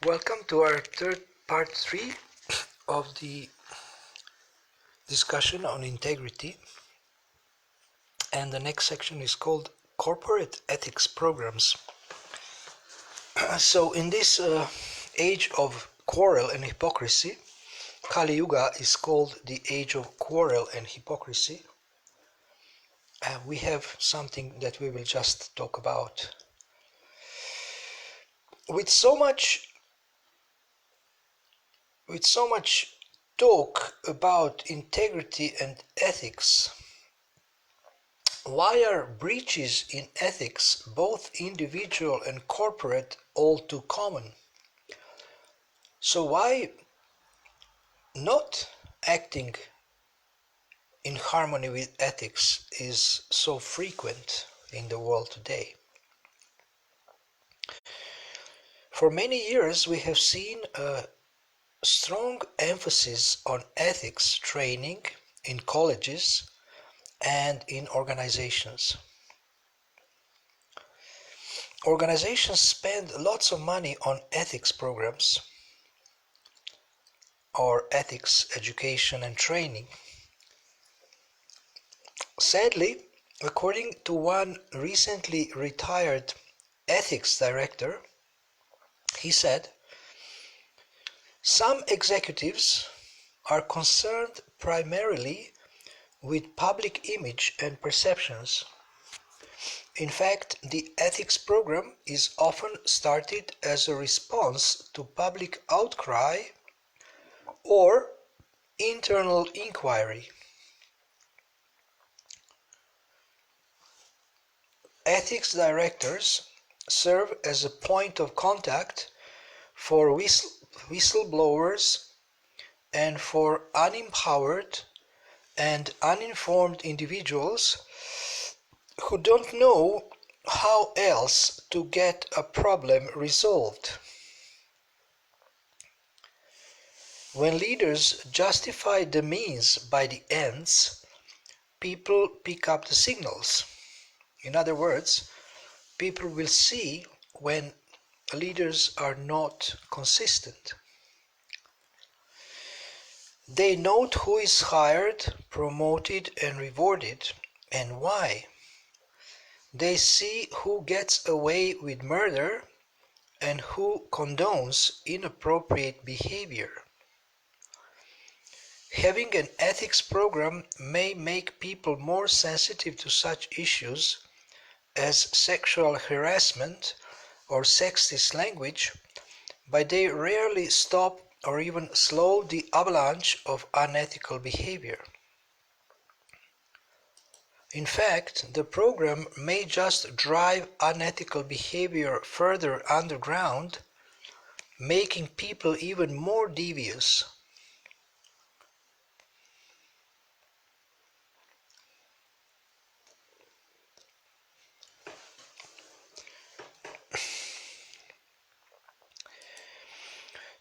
Welcome to our third part 3 of the discussion on integrity, and the next section is called Corporate Ethics Programs. So in this age of quarrel and hypocrisy, Kali Yuga is called the age of quarrel and hypocrisy. We have something that we will just talk about. With so much talk about integrity and ethics, why are breaches in ethics, both individual and corporate, all too common? So why not acting in harmony with ethics is so frequent in the world today? For many years we have seen a strong emphasis on ethics training in colleges and in organizations. Organizations spend lots of money on ethics programs or ethics education and training. Sadly, according to one recently retired ethics director, he said, some executives are concerned primarily with public image and perceptions. In fact, the ethics program is often started as a response to public outcry or internal inquiry. Ethics directors serve as a point of contact for whistleblowers and for unempowered and uninformed individuals who don't know how else to get a problem resolved. When leaders justify the means by the ends, people pick up the signals. In other words, people will see when leaders are not consistent. They note who is hired, promoted, and rewarded, and why. They see who gets away with murder and who condones inappropriate behavior. Having an ethics program may make people more sensitive to such issues as sexual harassment or sexist language, but they rarely stop or even slow the avalanche of unethical behavior. In fact, the program may just drive unethical behavior further underground, making people even more devious.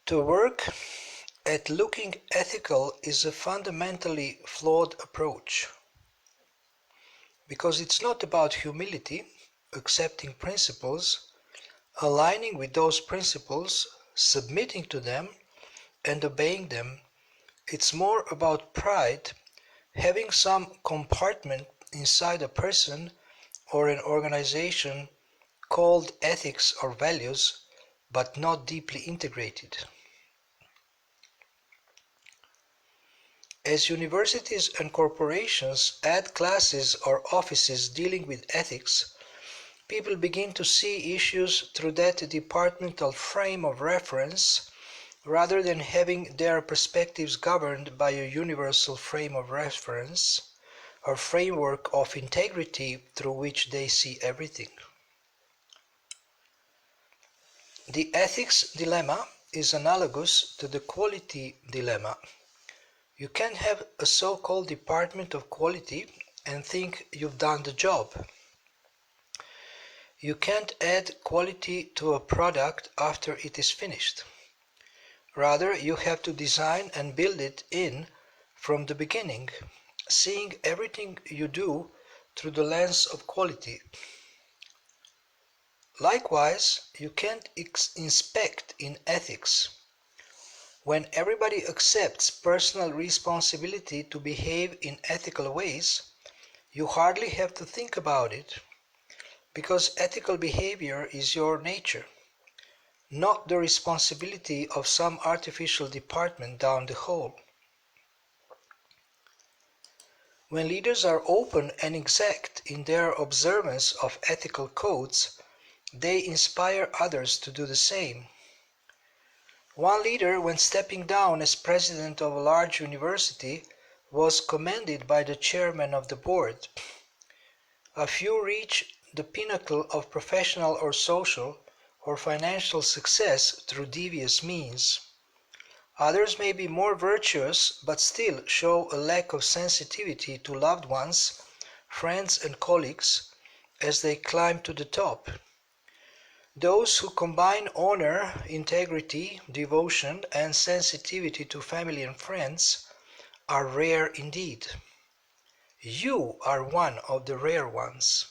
To work at looking ethical is a fundamentally flawed approach, because it's not about humility, accepting principles, aligning with those principles, submitting to them, and obeying them. It's more about pride, having some compartment inside a person or an organization called ethics or values, but not deeply integrated. As universities and corporations add classes or offices dealing with ethics, people begin to see issues through that departmental frame of reference rather than having their perspectives governed by a universal frame of reference or framework of integrity through which they see everything. The ethics dilemma is analogous to the quality dilemma. You can have a so-called department of quality and think you've done the job. You can't add quality to a product after it is finished. Rather, you have to design and build it in from the beginning, seeing everything you do through the lens of quality. Likewise, you can't inspect in ethics. When everybody accepts personal responsibility to behave in ethical ways, you hardly have to think about it, because ethical behavior is your nature, not the responsibility of some artificial department down the hall. When leaders are open and exact in their observance of ethical codes, they inspire others to do the same. One leader, when stepping down as president of a large university, was commended by the chairman of the board. A few reach the pinnacle of professional or social or financial success through devious means. Others may be more virtuous but still show a lack of sensitivity to loved ones, friends and colleagues as they climb to the top. Those who combine honor, integrity, devotion and sensitivity to family and friends are rare indeed. You are one of the rare ones.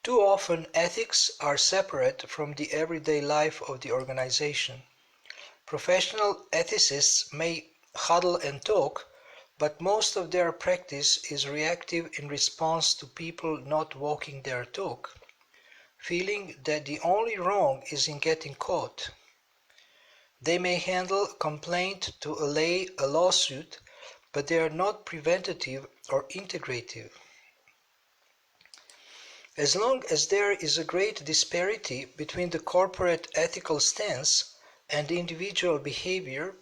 Too often ethics are separate from the everyday life of the organization. Professional ethicists may huddle and talk, but most of their practice is reactive in response to people not walking their talk, feeling that the only wrong is in getting caught. They may handle a complaint to allay a lawsuit, but they are not preventative or integrative. As long as there is a great disparity between the corporate ethical stance and the individual behavior,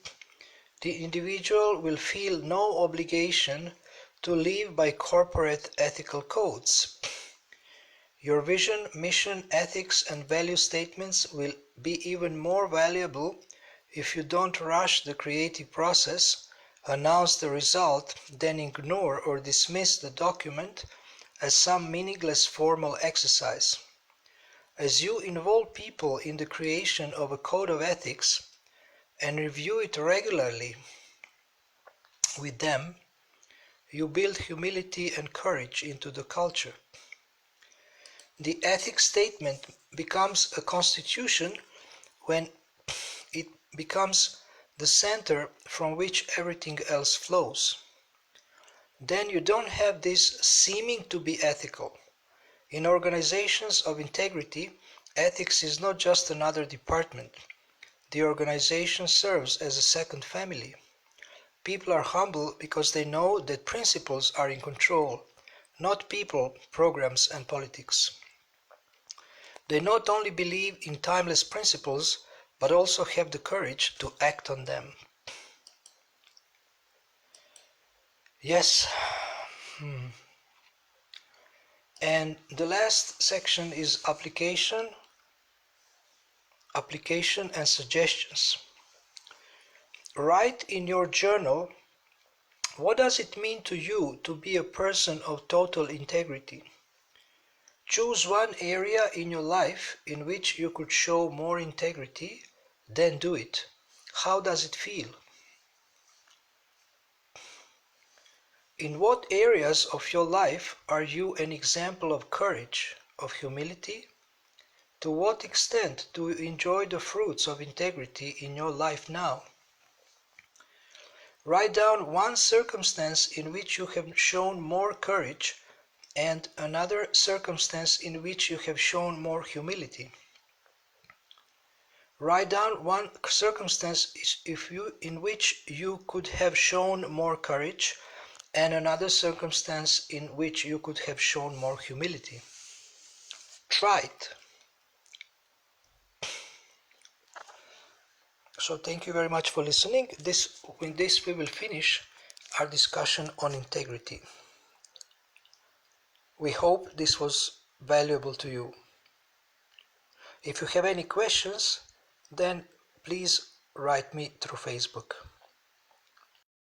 the individual will feel no obligation to live by corporate ethical codes. Your vision, mission, ethics and value statements will be even more valuable if you don't rush the creative process, announce the result, then ignore or dismiss the document as some meaningless formal exercise. As you involve people in the creation of a code of ethics and review it regularly with them, you build humility and courage into the culture. The ethics statement becomes a constitution when it becomes the center from which everything else flows. Then you don't have this seeming to be ethical. In organizations of integrity, ethics is not just another department. The organization serves as a second family. People are humble because they know that principles are in control, not people, programs, and politics. They not only believe in timeless principles, but also have the courage to act on them. Yes. And the last section is application and suggestions. Write in your journal, what does it mean to you to be a person of total integrity? Choose one area in your life in which you could show more integrity, then do it. How does it feel? In what areas of your life are you an example of courage, of humility? To what extent do you enjoy the fruits of integrity in your life now? Write down one circumstance in which you have shown more courage and another circumstance in which you have shown more humility. Write down one circumstance in which you could have shown more courage and another circumstance in which you could have shown more humility. Try it. So thank you very much for listening. With this we will finish our discussion on integrity. We hope this was valuable to you. If you have any questions, then please write me through Facebook.